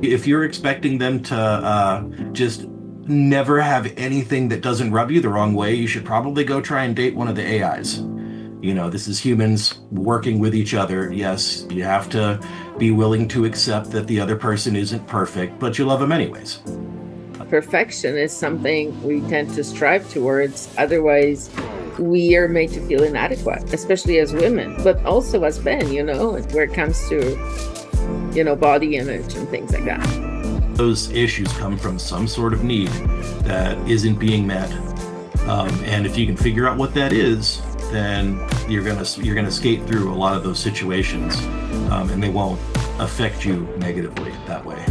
If you're expecting them to just never have anything that doesn't rub you the wrong way, you should probably go try and date one of the AIs. This is humans working with each other. Yes, you have to be willing to accept that the other person isn't perfect, but you love them anyways. Perfection is something we tend to strive towards. Otherwise, we are made to feel inadequate, especially as women, but also as men, where it comes to, body image and things like that. Those issues come from some sort of need that isn't being met. And if you can figure out what that is, then you're gonna skate through a lot of those situations, and they won't affect you negatively that way.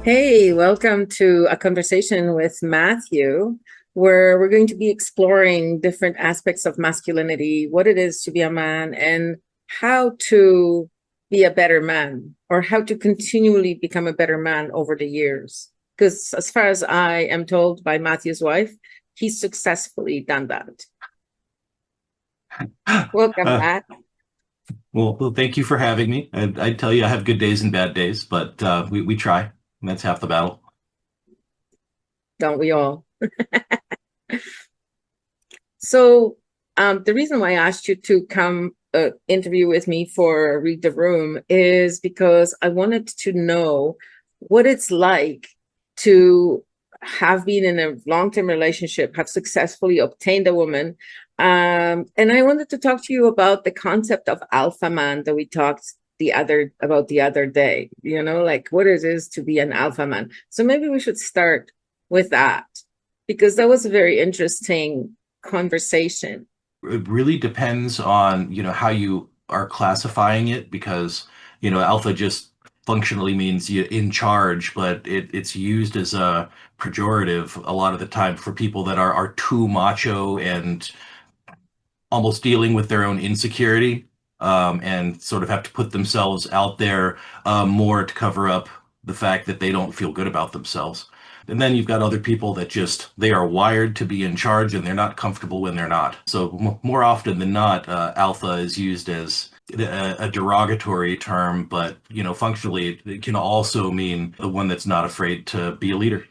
Hey, welcome to a conversation with Matthew, where we're going to be exploring different aspects of masculinity, what it is to be a man, and how to be a better man, or how to continually become a better man over the years. Because as far as I am told by Matthew's wife, he's successfully done that. Welcome, Uh, Matt. well, thank you for having me. I'd tell you I have good days and bad days, but we try, and that's half the battle. Don't we all? So, the reason why I asked you to come interview with me for Read the Room is because I wanted to know what it's like to have been in a long-term relationship, have successfully obtained a woman. And I wanted to talk to you about the concept of alpha man that we talked the other day, like what it is to be an alpha man. So maybe we should start with that because that was a very interesting conversation. It really depends on, how you are classifying it because, alpha just functionally means you in charge, but it's used as a pejorative a lot of the time for people that are too macho and almost dealing with their own insecurity, and sort of have to put themselves out there more to cover up the fact that they don't feel good about themselves. And then you've got other people that just they are wired to be in charge and they're not comfortable when they're not. So more often than not, alpha is used as a derogatory term, but functionally it can also mean the one that's not afraid to be a leader.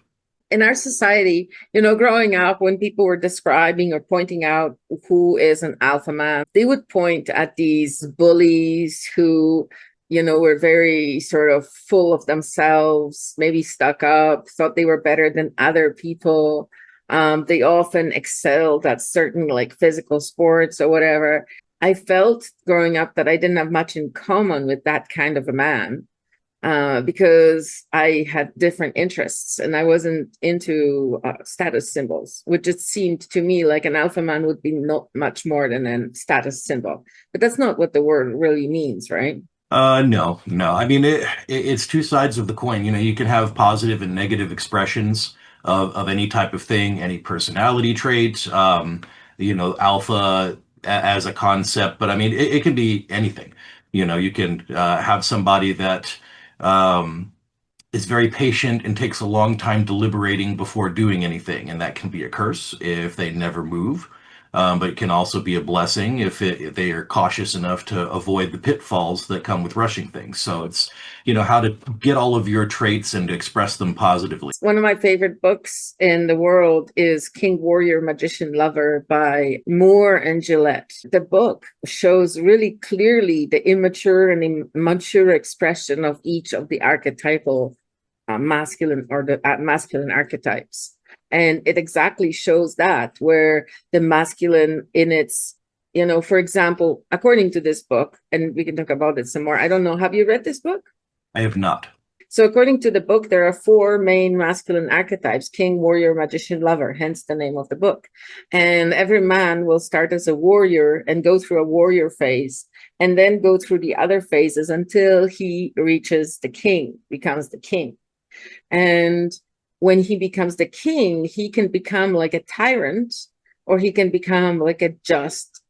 In our society, growing up, when people were describing or pointing out who is an alpha man, they would point at these bullies who, were very sort of full of themselves, maybe stuck up, thought they were better than other people. They often excelled at certain like physical sports or whatever. I felt growing up that I didn't have much in common with that kind of a man because I had different interests and I wasn't into status symbols, which it seemed to me like an alpha man would be not much more than a status symbol. But that's not what the word really means, right? No, no. I mean, it's two sides of the coin. You can have positive and negative expressions of any type of thing, any personality trait, alpha as a concept, but I mean, it can be anything. You can have somebody that um, is very patient and takes a long time deliberating before doing anything, and that can be a curse if they never move. But it can also be a blessing if they are cautious enough to avoid the pitfalls that come with rushing things. So it's, how to get all of your traits and to express them positively. One of my favorite books in the world is King Warrior Magician Lover by Moore and Gillette. The book shows really clearly the immature and immature expression of each of the archetypal masculine or the masculine archetypes. And it exactly shows that where the masculine in its, for example, according to this book, and we can talk about it some more. I don't know. Have you read this book? I have not. So, according to the book, there are four main masculine archetypes: king, warrior, magician, lover, hence the name of the book. And every man will start as a warrior and go through a warrior phase and then go through the other phases until he reaches the king, becomes the king. And when he becomes the king, he can become like a tyrant or he can become like a just,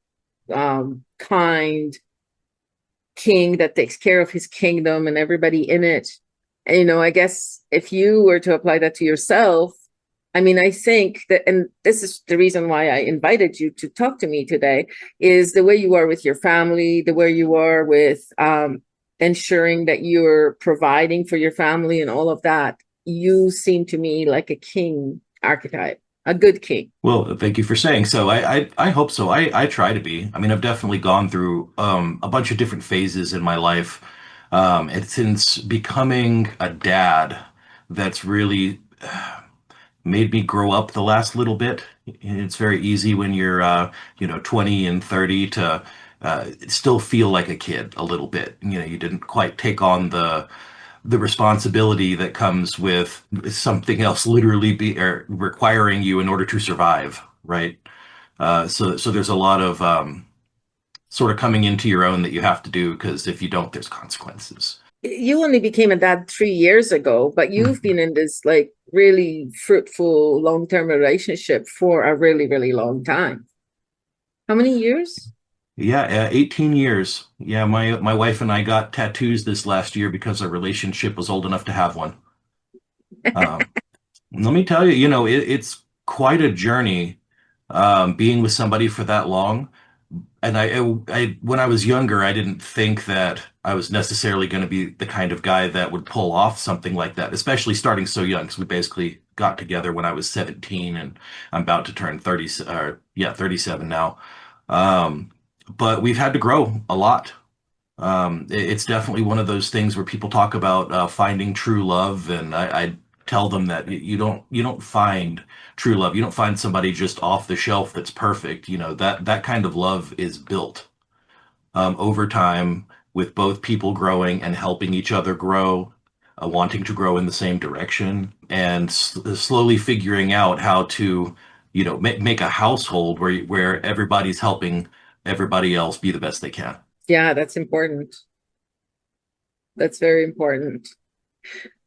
kind king that takes care of his kingdom and everybody in it. you know, I guess if you were to apply that to yourself, I mean, I think that, and this is the reason why I invited you to talk to me today, is the way you are with your family, the way you are with ensuring that you're providing for your family and all of that. You seem to me like a king archetype, a good king. Well, thank you for saying so. I hope so. I try to be. I mean, I've definitely gone through a bunch of different phases in my life. And since becoming a dad, that's really made me grow up the last little bit. It's very easy when you're 20 and 30 to still feel like a kid a little bit. You didn't quite take on the responsibility that comes with something else literally be requiring you in order to survive, right? So there's a lot of sort of coming into your own that you have to do because if you don't, there's consequences. You only became a dad 3 years ago, but you've been in this like really fruitful long-term relationship for a really, really long time. How many years? Yeah, 18 years. Yeah, my wife and I got tattoos this last year because our relationship was old enough to have one. Um, Let me tell you, it's quite a journey being with somebody for that long. And when I was younger, I didn't think that I was necessarily going to be the kind of guy that would pull off something like that, especially starting so young, because we basically got together when I was 17 and I'm about to turn 30, yeah, 37 now. Um, but we've had to grow a lot. It's definitely one of those things where people talk about finding true love, and I tell them that you don't find true love. You don't find somebody just off the shelf that's perfect. That kind of love is built over time with both people growing and helping each other grow, wanting to grow in the same direction, and slowly figuring out how to make a household where everybody's helping everybody else be the best they can. Yeah, that's important. That's very important.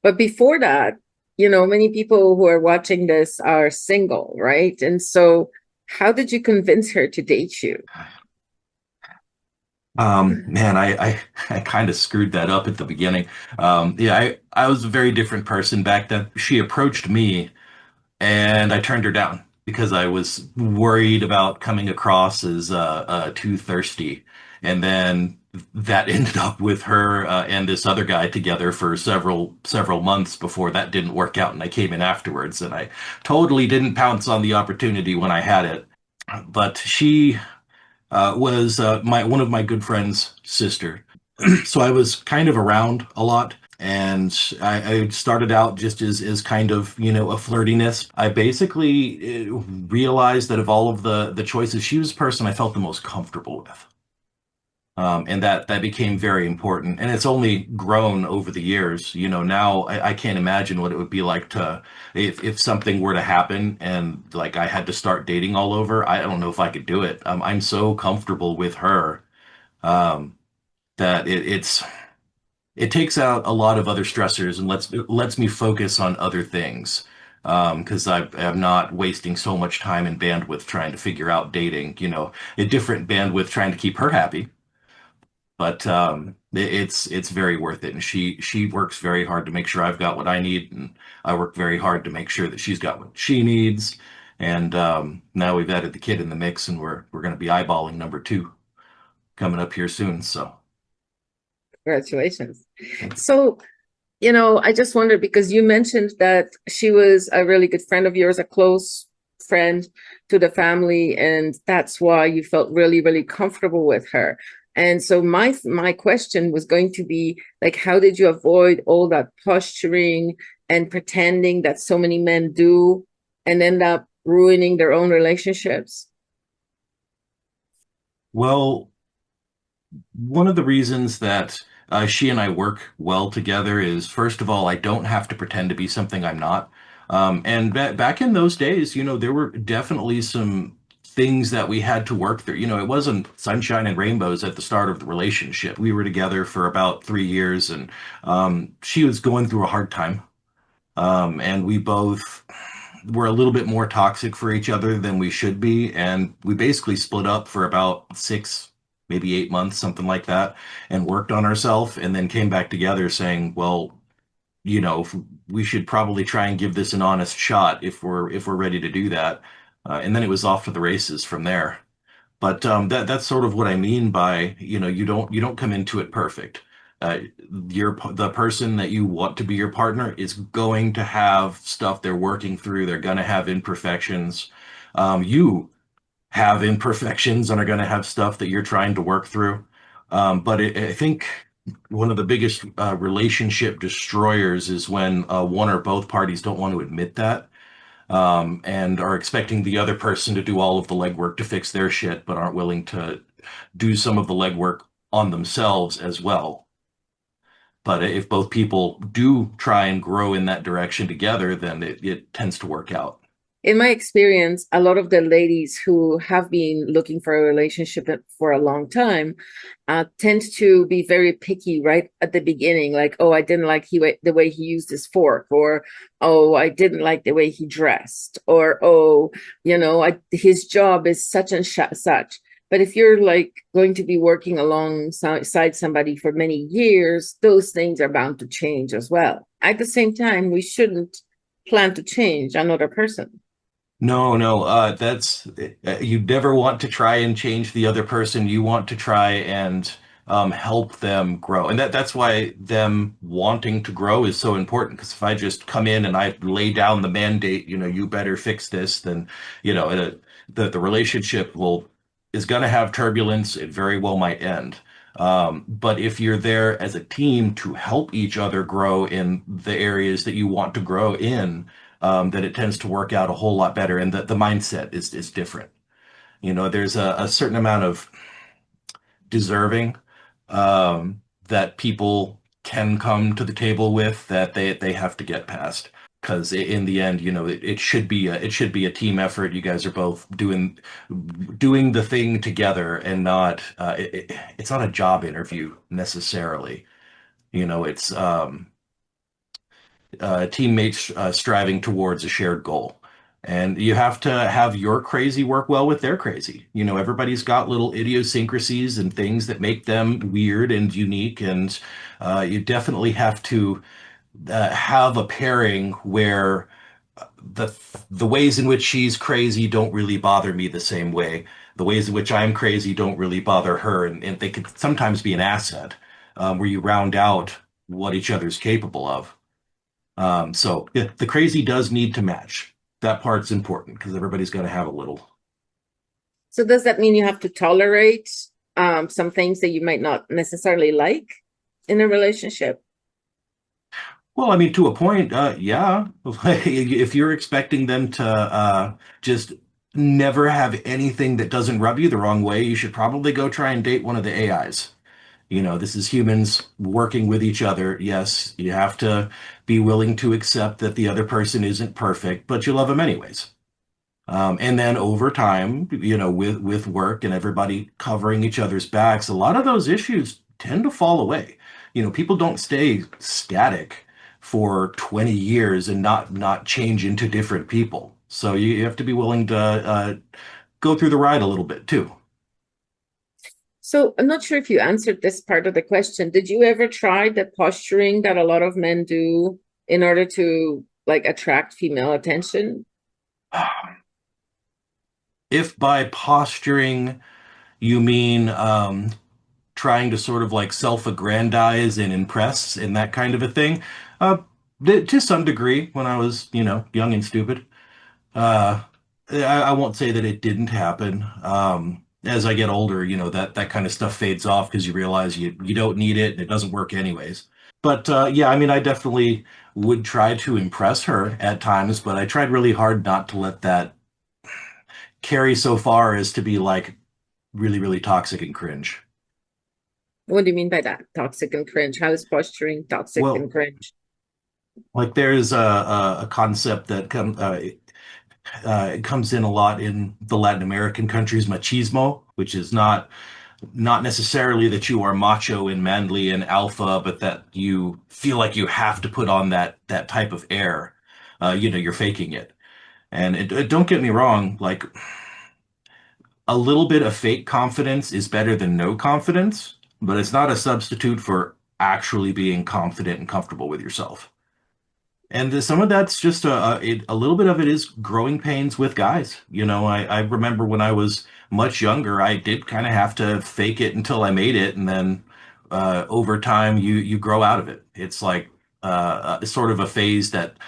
But before that, you know, many people who are watching this are single, right? And so, how did you convince her to date you? Man, I kind of screwed that up at the beginning. Yeah, I was a very different person back then. She approached me and I turned her down because I was worried about coming across as too thirsty. And then that ended up with her and this other guy together for several months before that didn't work out. And I came in afterwards, and I totally didn't pounce on the opportunity when I had it. But she was my one of my good friend's sister. So I was kind of around a lot, and I started out just as kind of a flirtiness. I basically realized that of all of the choices, she was the person I felt the most comfortable with. And that became very important, and it's only grown over the years. Now I can't imagine what it would be like to if something were to happen and like I had to start dating all over. I don't know if I could do it. I'm so comfortable with her um, that it takes out a lot of other stressors and lets me focus on other things. Because I'm not wasting so much time and bandwidth trying to figure out dating, a different bandwidth trying to keep her happy, but it's very worth it. And she works very hard to make sure I've got what I need, and I work very hard to make sure that she's got what she needs. And now we've added the kid in the mix, and we're going to be eyeballing number two coming up here soon. So Congratulations. thank you. So, you know, I just wondered because you mentioned that she was a really good friend of yours, a close friend to the family, and that's why you felt really, really comfortable with her. And so my question was going to be like, how did you avoid all that posturing and pretending that so many men do and end up ruining their own relationships? Well, one of the reasons that she and I work well together is, first of all, I don't have to pretend to be something I'm not. And back in those days, there were definitely some things that we had to work through. It wasn't sunshine and rainbows at the start of the relationship. We were together for about 3 years, and she was going through a hard time. And we both were a little bit more toxic for each other than we should be. And we basically split up for about 6, maybe 8 months, something like that, and worked on ourselves and then came back together saying, well, we should probably try and give this an honest shot if we're ready to do that. And then it was off to the races from there. But that's sort of what I mean by, you don't come into it perfect. Uh, the person that you want to be your partner is going to have stuff they're working through. They're going to have imperfections. You have imperfections and are going to have stuff that you're trying to work through. But I think one of the biggest relationship destroyers is when one or both parties don't want to admit that, and are expecting the other person to do all of the legwork to fix their shit, but aren't willing to do some of the legwork on themselves as well. But if both people do try and grow in that direction together, then it tends to work out. In my experience, a lot of the ladies who have been looking for a relationship for a long time tend to be very picky right at the beginning. Like, oh, I didn't like the way he used his fork, or oh, I didn't like the way he dressed, or oh, his job is such and such. But if you're like going to be working alongside somebody for many years, those things are bound to change as well. At the same time, we shouldn't plan to change another person. No, no, that's you never want to try and change the other person. You want to try and help them grow, and that's why them wanting to grow is so important. Because if I just come in and I lay down the mandate, you better fix this, then the relationship will is going to have turbulence. It very well might end. But if you're there as a team to help each other grow in the areas that you want to grow in, that it tends to work out a whole lot better, and the mindset is different. There's a certain amount of deserving that people can come to the table with that they have to get past. Because in the end, it should be a team effort. You guys are both doing the thing together, and not it's not a job interview necessarily. It's teammates striving towards a shared goal. And you have to have your crazy work well with their crazy. Everybody's got little idiosyncrasies and things that make them weird and unique. And you definitely have to have a pairing where the the ways in which she's crazy don't really bother me the same way. The ways in which I'm crazy don't really bother her. And they could sometimes be an asset, where you round out what each other's capable of. So yeah, the crazy does need to match. That part's important because everybody's got to have a little. So does that mean you have to tolerate some things that you might not necessarily like in a relationship? Well, I mean, to a point, yeah. If you're expecting them to just never have anything that doesn't rub you the wrong way, you should probably go try and date one of the AIs. This is humans working with each other. Yes, you have to be willing to accept that the other person isn't perfect, but you love them anyways. And then over time, with work and everybody covering each other's backs, a lot of those issues tend to fall away. People don't stay static for 20 years and not change into different people. So you have to be willing to go through the ride a little bit too. So I'm not sure if you answered this part of the question. Did you ever try the posturing that a lot of men do in order to like attract female attention? If by posturing you mean trying to sort of like self-aggrandize and impress and that kind of a thing, uh, to some degree when I was, young and stupid. Uh, I won't say that it didn't happen. As I get older, that kind of stuff fades off because you realize you don't need it and it doesn't work anyways. But yeah, I mean, I definitely would try to impress her at times, but I tried really hard not to let that carry so far as to be like really, really toxic and cringe. What do you mean by that? Toxic and cringe. How is posturing toxic and Well, cringe? like there's a concept that it comes in a lot in the Latin American countries, machismo, which is not necessarily that you are macho and manly and alpha, but that you feel like you have to put on that type of air. You're faking it. And don't get me wrong, like a little bit of fake confidence is better than no confidence, but it's not a substitute for actually being confident and comfortable with yourself. Some of that's just a little bit of it is growing pains with guys. I remember when I was much younger, I did kind of have to fake it until I made it, and then over time you grow out of it. It's like sort of a phase that,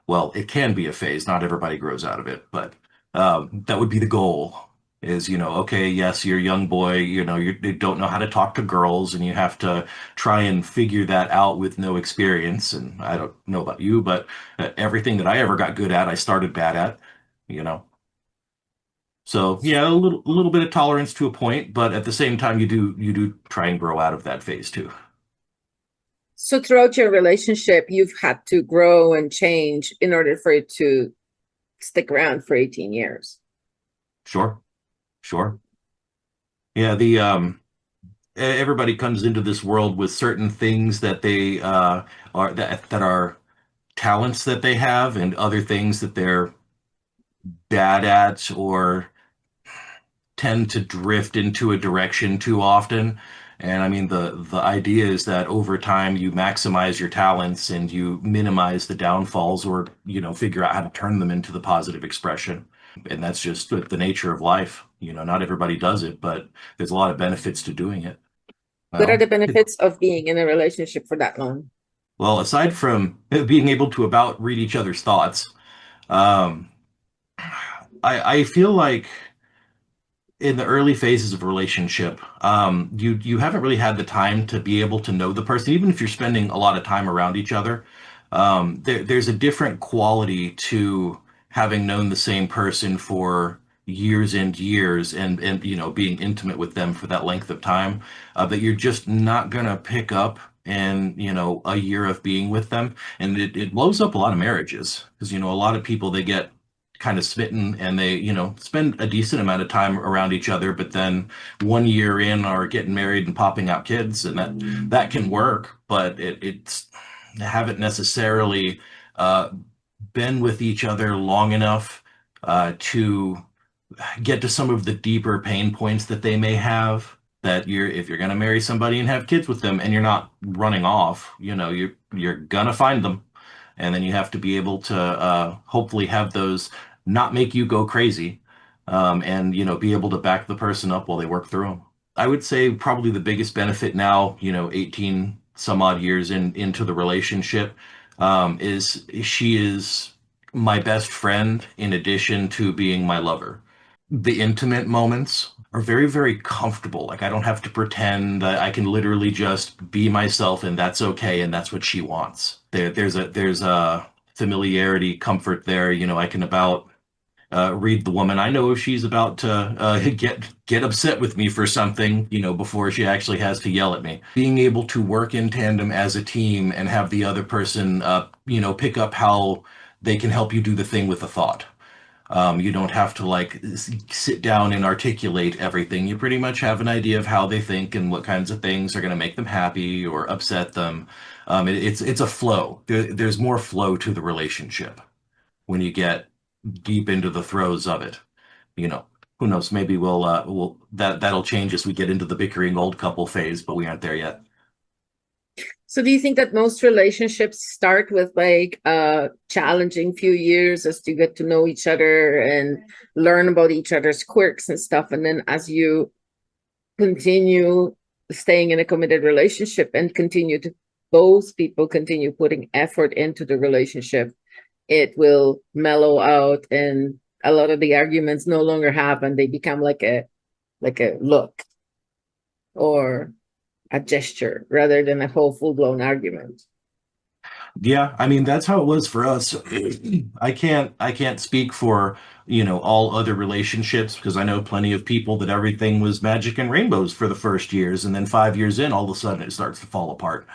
well, it can be a phase. Not everybody grows out of it, but that would be the goal. Is, okay, yes, you're a young boy, you don't know how to talk to girls, and you have to try and figure that out with no experience. And I don't know about you, but everything that I ever got good at, I started bad at, you know. So yeah, a little bit of tolerance to a point, but at the same time, you do try and grow out of that phase too. So throughout your relationship, you've had to grow and change in order for it to stick around for 18 years. Sure, sure. Yeah, everybody comes into this world with certain things that they that are talents that they have, and other things that they're bad at or tend to drift into a direction too often. And I mean, the idea is that over time you maximize your talents and you minimize the downfalls, or figure out how to turn them into the positive expression. And that's just the nature of life. Not everybody does it, but there's a lot of benefits to doing it. What are Well, the benefits of being in a relationship for that long? well, aside from being able to about read each other's thoughts, um, I feel like in the early phases of a relationship, you haven't really had the time to be able to know the person, even if you're spending a lot of time around each other. There's a different quality to having known the same person for years and years, and being intimate with them for that length of time, that you're just not gonna pick up in a year of being with them. And it blows up a lot of marriages, because a lot of people, they get kind of smitten, and they spend a decent amount of time around each other, but then one year in are getting married and popping out kids, and that can work, but it's haven't necessarily uh, been with each other long enough to get to some of the deeper pain points that they may have. That if you're going to marry somebody and have kids with them, and you're not running off, you're gonna find them, and then you have to be able to hopefully have those not make you go crazy, and be able to back the person up while they work through them. I would say probably the biggest benefit now, 18 some odd years into the relationship, is she is my best friend in addition to being my lover. The intimate moments are very, very comfortable. Like, I don't have to pretend. I can literally just be myself, and that's okay, and that's what she wants. There's a familiarity, comfort there. I can about read the woman. I know if she's about to get upset with me for something, before she actually has to yell at me. Being able to work in tandem as a team and have the other person, pick up how they can help you do the thing with a thought. You don't have to like sit down and articulate everything. You pretty much have an idea of how they think and what kinds of things are going to make them happy or upset them. It's a flow. There's more flow to the relationship when you get deep into the throes of it. You know, who knows? Maybe that'll change as we get into the bickering old couple phase, but we aren't there yet. So do you think that most relationships start with like a challenging few years as you get to know each other and learn about each other's quirks and stuff, and then as you continue staying in a committed relationship and continue to both people continue putting effort into the relationship, it will mellow out and a lot of the arguments no longer happen. They become like a look or a gesture rather than a whole full-blown argument. Yeah, I mean that's how it was for us. I can't speak for, all other relationships, because I know plenty of people that everything was magic and rainbows for the first years, and then 5 years in, all of a sudden it starts to fall apart.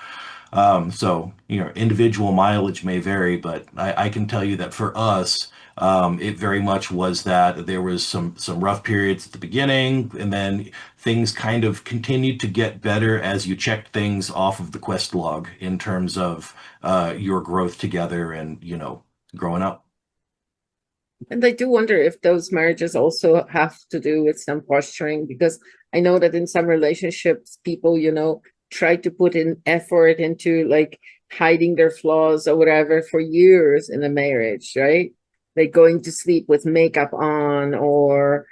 So, individual mileage may vary, but I can tell you that for us, it very much was that there was some rough periods at the beginning, and then things kind of continued to get better as you checked things off of the quest log in terms of your growth together and, growing up. And I do wonder if those marriages also have to do with some posturing, because I know that in some relationships, people, try to put in effort into like hiding their flaws or whatever for years in a marriage, right? Like going to sleep with makeup on or,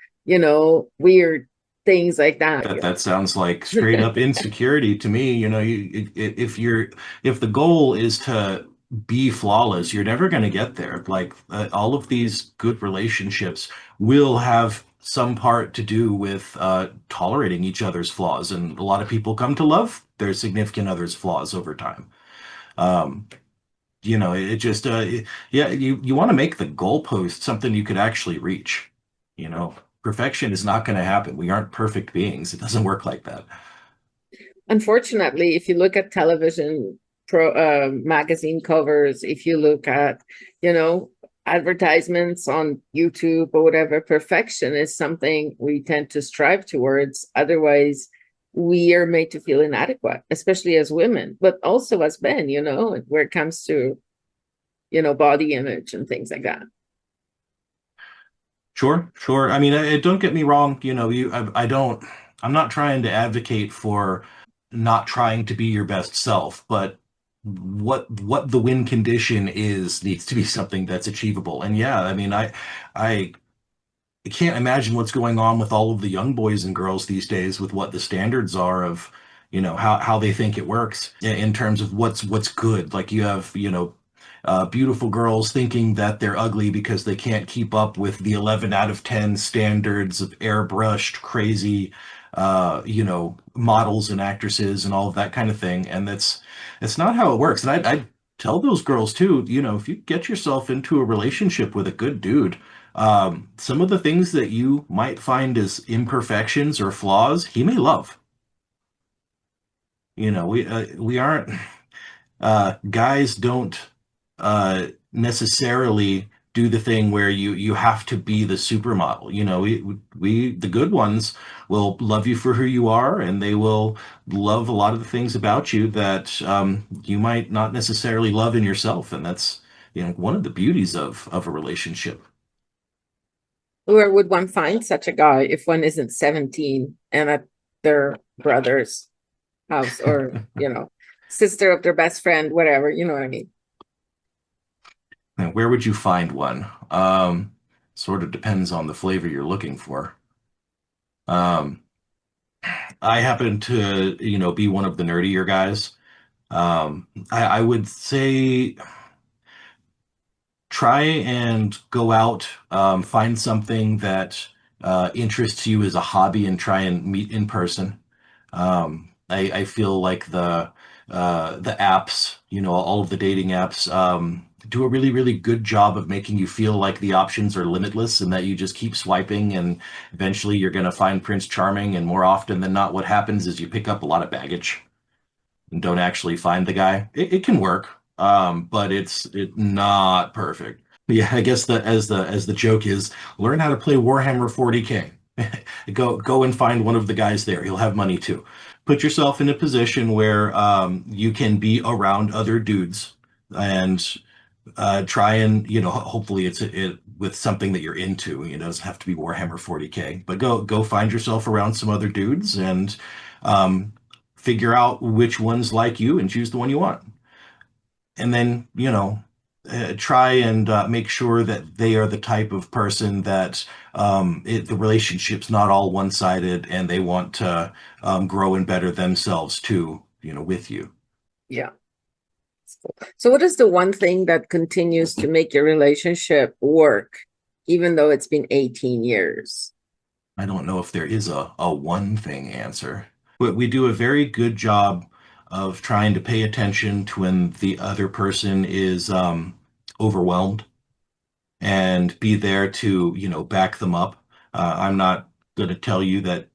weird things like that. That sounds like straight up insecurity to me. If the goal is to be flawless, you're never going to get there. Like all of these good relationships will have some part to do with tolerating each other's flaws, and a lot of people come to love their significant other's flaws over time. Um, it just yeah, you want to make the goalpost something you could actually reach. You know, perfection is not going to happen. We aren't perfect beings. It doesn't work like that. Unfortunately, if you look at television magazine covers, if you look at, you know, advertisements on YouTube or whatever, perfection is something we tend to strive towards. Otherwise, we are made to feel inadequate, especially as women, but also as men, where it comes to, body image and things like that. Sure, sure. I mean, don't get me wrong. I don't. I'm not trying to advocate for not trying to be your best self, but what the win condition is needs to be something that's achievable. And yeah, I mean, I can't imagine what's going on with all of the young boys and girls these days with what the standards are of, how they think it works in terms of what's good. Like you have, beautiful girls thinking that they're ugly because they can't keep up with the 11 out of 10 standards of airbrushed, crazy, models and actresses and all of that kind of thing. And that's not how it works. And I tell those girls too, if you get yourself into a relationship with a good dude, some of the things that you might find as imperfections or flaws, he may love. We aren't guys don't necessarily do the thing where you have to be the supermodel. We the good ones will love you for who you are, and they will love a lot of the things about you that you might not necessarily love in yourself, and that's one of the beauties of a relationship. Where would one find such a guy if one isn't 17 and at their brother's house or, sister of their best friend, whatever, you know what I mean? Now, where would you find one? Sort of depends on the flavor you're looking for. Um, I happen to, be one of the nerdier guys. I would say try and go out, find something that interests you as a hobby and try and meet in person. I feel like the apps, all of the dating apps, do a really, really good job of making you feel like the options are limitless and that you just keep swiping and eventually you're going to find Prince Charming. And more often than not, what happens is you pick up a lot of baggage and don't actually find the guy. It can work, but it's not perfect. Yeah, I guess the joke is learn how to play Warhammer 40K. Go and find one of the guys there. He'll have money too. Put yourself in a position where you can be around other dudes and try and hopefully it with something that you're into. It doesn't have to be Warhammer 40K, but go find yourself around some other dudes and um, figure out which ones like you and choose the one you want. And then try and make sure that they are the type of person that the relationship's not all one-sided and they want to grow and better themselves too, with you. Yeah. So what is the one thing that continues to make your relationship work, even though it's been 18 years? I don't know if there is a one thing answer. We do a very good job of trying to pay attention to when the other person is overwhelmed and be there to, back them up. I'm not going to tell you that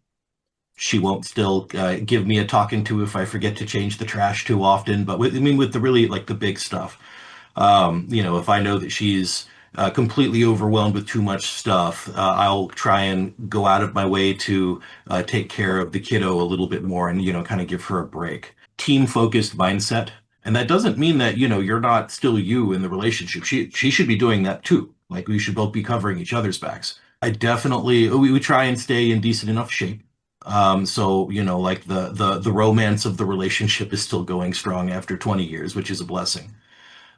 she won't still give me a talking to if I forget to change the trash too often. But with the really like the big stuff, if I know that she's completely overwhelmed with too much stuff, I'll try and go out of my way to take care of the kiddo a little bit more and, kind of give her a break. Team focused mindset. And that doesn't mean that, you're not still you in the relationship. She should be doing that too. Like we should both be covering each other's backs. I definitely, we try and stay in decent enough shape. So, like the romance of the relationship is still going strong after 20 years, which is a blessing.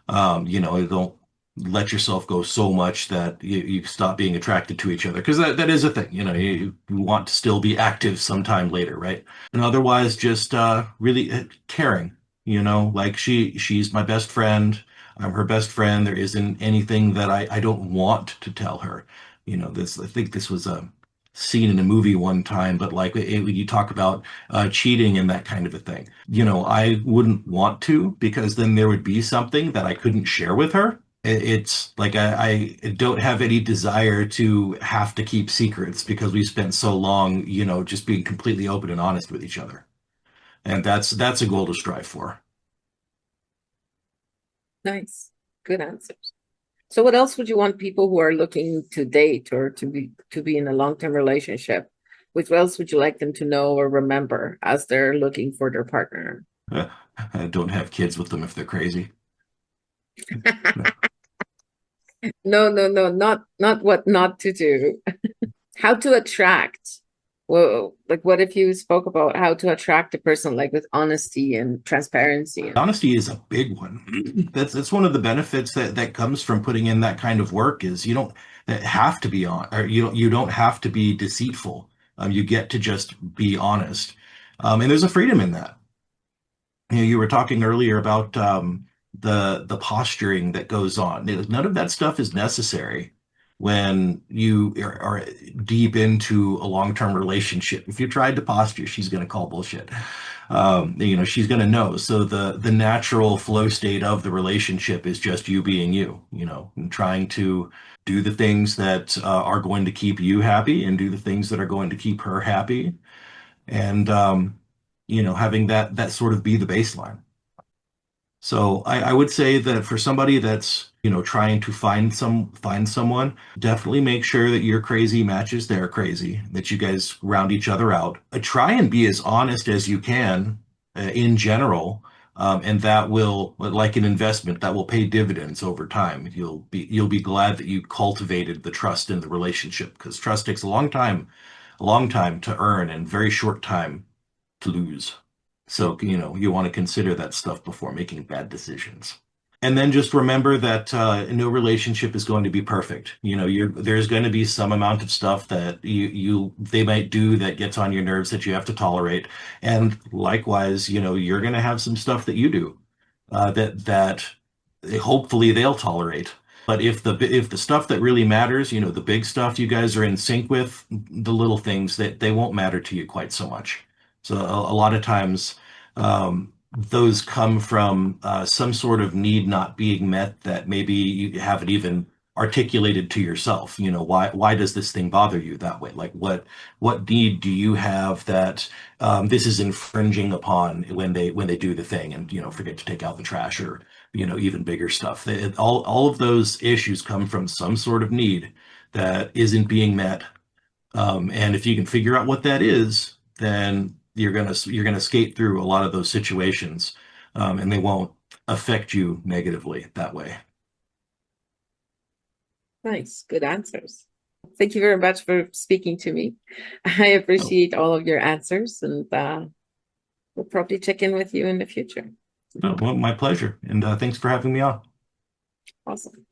Don't let yourself go so much that you stop being attracted to each other because that is a thing. You want to still be active sometime later, right? And otherwise, just really caring. Like she's my best friend. I'm her best friend. There isn't anything that I don't want to tell her. This I think this was a scene in a movie one time, but like when you talk about cheating and that kind of a thing. I wouldn't want to because then there would be something that I couldn't share with her. It's like I don't have any desire to have to keep secrets because we spent so long, just being completely open and honest with each other. And that's a goal to strive for. Nice. Good answers. So what else would you want people who are looking to date or to be in a long-term relationship? What else would you like them to know or remember as they're looking for their partner? I don't have kids with them if they're crazy. No, no, no, not what not to do. How to attract. Well, like what if you spoke about how to attract a person like with honesty and transparency? Honesty is a big one. That's one of the benefits that comes from putting in that kind of work is you don't have to be on or you don't have to be deceitful. You get to just be honest. And there's a freedom in that. You were talking earlier about the posturing that goes on. None of that stuff is necessary when you are deep into a long-term relationship. If you tried to posture, she's going to call bullshit. She's going to know. So the natural flow state of the relationship is just you being you. And trying to do the things that are going to keep you happy and do the things that are going to keep her happy and having that sort of be the baseline. So I would say that for somebody that's trying to find someone, definitely make sure that your crazy matches their crazy, that you guys round each other out. Try and be as honest as you can in general, and that will, like an investment, that will pay dividends over time. You'll be glad that you cultivated the trust in the relationship because trust takes a long time to earn and very short time to lose. So, you want to consider that stuff before making bad decisions. And then just remember that no relationship is going to be perfect. There's going to be some amount of stuff that they might do that gets on your nerves that you have to tolerate. And likewise, you're going to have some stuff that you do that hopefully they'll tolerate. But if the stuff that really matters, the big stuff you guys are in sync with, the little things that they won't matter to you quite so much. So a lot of times, those come from some sort of need not being met that maybe you haven't even articulated to yourself. Why does this thing bother you that way? Like what need do you have that this is infringing upon when they do the thing and forget to take out the trash or even bigger stuff. All of those issues come from some sort of need that isn't being met, and if you can figure out what that is, then you're gonna skate through a lot of those situations, and they won't affect you negatively that way. Nice, good answers. Thank you very much for speaking to me. I Oh, appreciate all of your answers, and we'll probably check in with you in the future. well, my pleasure, and thanks for having me on. Awesome.